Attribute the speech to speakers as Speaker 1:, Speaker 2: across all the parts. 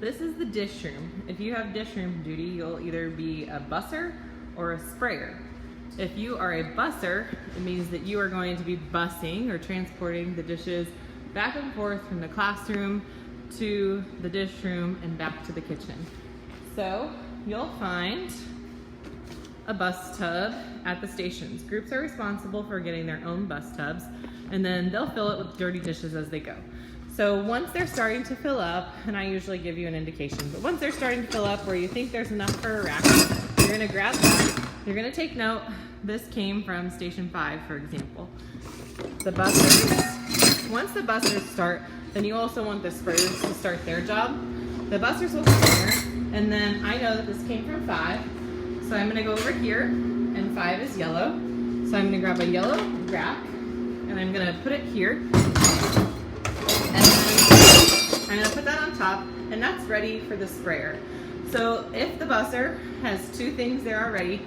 Speaker 1: This is the dish room. If you have dish room duty, you'll either be a busser or a sprayer. If you are a busser, it means that you are going to be bussing or transporting the dishes back and forth from the classroom to the dish room and back to the kitchen. So you'll find a bus tub at the stations. Groups are responsible for getting their own bus tubs, and then they'll fill it with dirty dishes as they go. So once they're starting to fill up, and I usually give you an indication, but once they're starting to fill up where you think there's enough for a rack, you're gonna grab that. You're gonna take note, this came from Station 5, for example. The bussers, once the bussers start, then you also want the sprayers to start their job. The bussers will come here, and then I know that this came from 5, so I'm gonna go over here, and 5 is yellow. So I'm gonna grab a yellow rack, and I'm gonna put it here. And then I'm gonna put that on top, and that's ready for the sprayer. So if the busser has 2 things there already,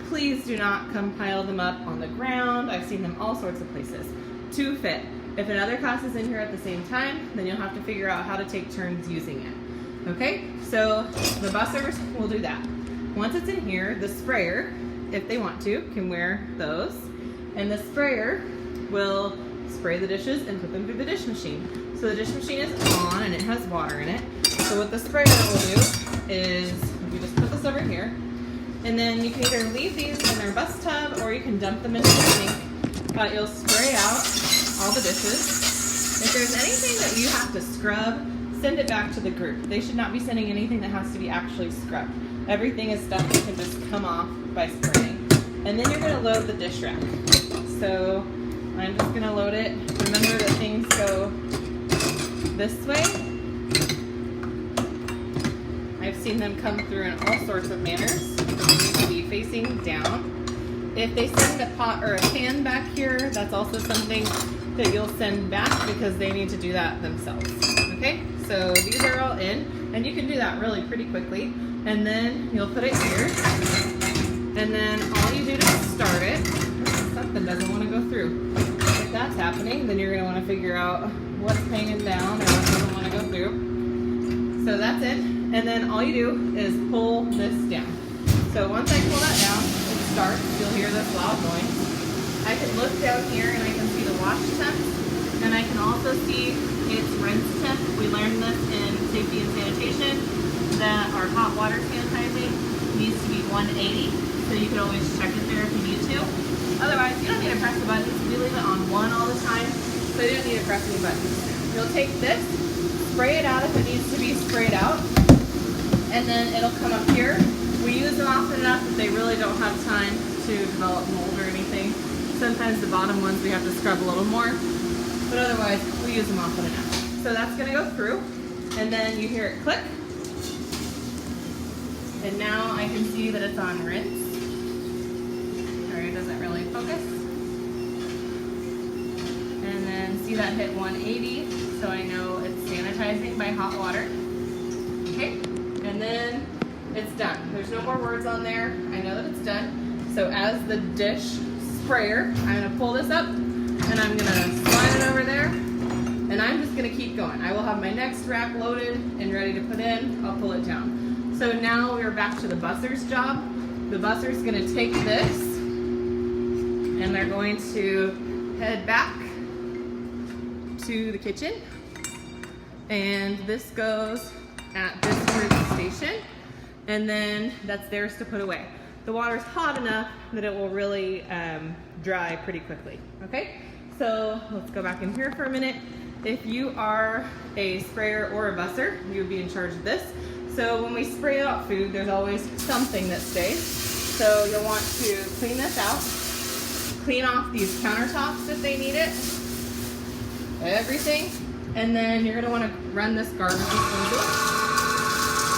Speaker 1: please do not come pile them up on the ground. I've seen them all sorts of places. 2 fit. If another class is in here at the same time, then you'll have to figure out how to take turns using it. Okay, so the bussers will do that. Once it's in here, the sprayer, if they want to, can wear those, and the sprayer will spray the dishes and put them through the dish machine. So the dish machine is on and it has water in it. So what the sprayer will do is, you just put this over here, and then you can either leave these in their bus tub or you can dump them into the sink. You'll spray out all the dishes. If there's anything that you have to scrub, send it back to the group. They should not be sending anything that has to be actually scrubbed. Everything is stuff that can just come off by spraying. And then you're gonna load the dish rack. So I'm just gonna load it. Remember that things go this way. I've seen them come through in all sorts of manners. They need to be facing down. If they send a pot or a pan back here, that's also something that you'll send back because they need to do that themselves. Okay, so these are all in, and you can do that really pretty quickly. And then you'll put it here, and then all you do to start it, something doesn't want to go through. If that's happening, then you're going to want to figure out what's hanging down or what doesn't want to go through. So that's it, and then all you do is pull this down. So once I pull that down, it starts. You'll hear this loud noise. I can look down here and I can see the wash temp, and I can also see its rinse temp. We learned this in safety and sanitation, that our hot water sanitizing needs to be 180, so you can always check it there if you need to. Otherwise, you don't need to press the buttons. We leave it on 1 all the time, so you don't need to press any buttons. You'll take this, spray it out if it needs to be sprayed out, and then it'll come up here. We use them often enough that they really don't have time to develop mold or anything. Sometimes the bottom ones we have to scrub a little more, but otherwise we use them often enough. So that's gonna go through, and then you hear it click. And now I can see that it's on rinse. Or it doesn't really focus. And then see that hit 180, so I know it's sanitizing by hot water. Okay, and then it's done. There's no more words on there. I know that it's done. So as the dish sprayer, I'm gonna pull this up and I'm gonna slide it over there, and I'm just gonna keep going. I will have my next rack loaded and ready to put in. I'll pull it down. So now we're back to the busser's job. The busser's gonna take this and they're going to head back to the kitchen. And this goes at this group station, and then that's theirs to put away. The water's hot enough that it will really dry pretty quickly, okay? So let's go back in here for a minute. If you are a sprayer or a busser, you would be in charge of this. So when we spray out food, there's always something that stays. So you'll want to clean this out, clean off these countertops if they need it, everything, and then you're gonna wanna run this garbage disposal.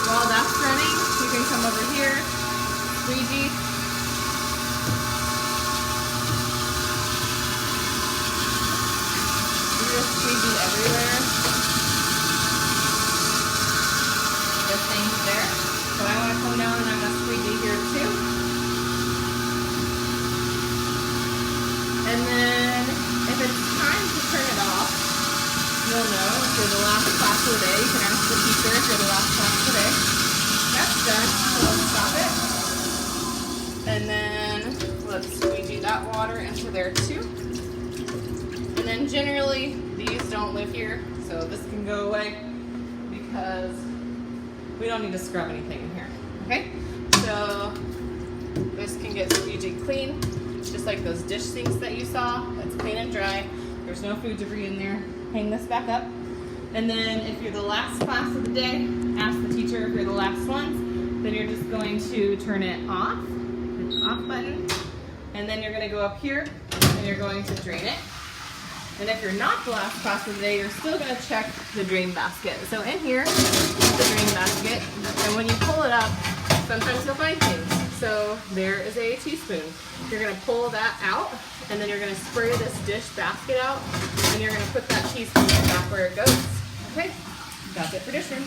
Speaker 1: While that's running, you can come over here, squeegee. You just squeegee everywhere. Things there. So I want to come down and I'm going to squeegee here too. And then if it's time to turn it off, you'll know if you're the last class of the day. You can ask the teacher if you're the last class of done, so let's stop it. And then let's squeegee that water into there too. And then generally, these don't live here, so this can go away because we don't need to scrub anything in here, okay? So this can get squeegee clean, just like those dish sinks that you saw. It's clean and dry. There's no food debris in there. Hang this back up. And then if you're the last class of the day, ask the teacher if you're the last ones, then you're just going to turn it off, hit the off button, and then you're gonna go up here and you're going to drain it. And if you're not the last class of the day, you're still gonna check the drain basket. So in here is the drain basket, and when you pull it up, sometimes you'll find things. So there is a teaspoon. You're gonna pull that out, and then you're gonna spray this dish basket out, and you're gonna put that teaspoon back where it goes. Okay, that's it for dish room.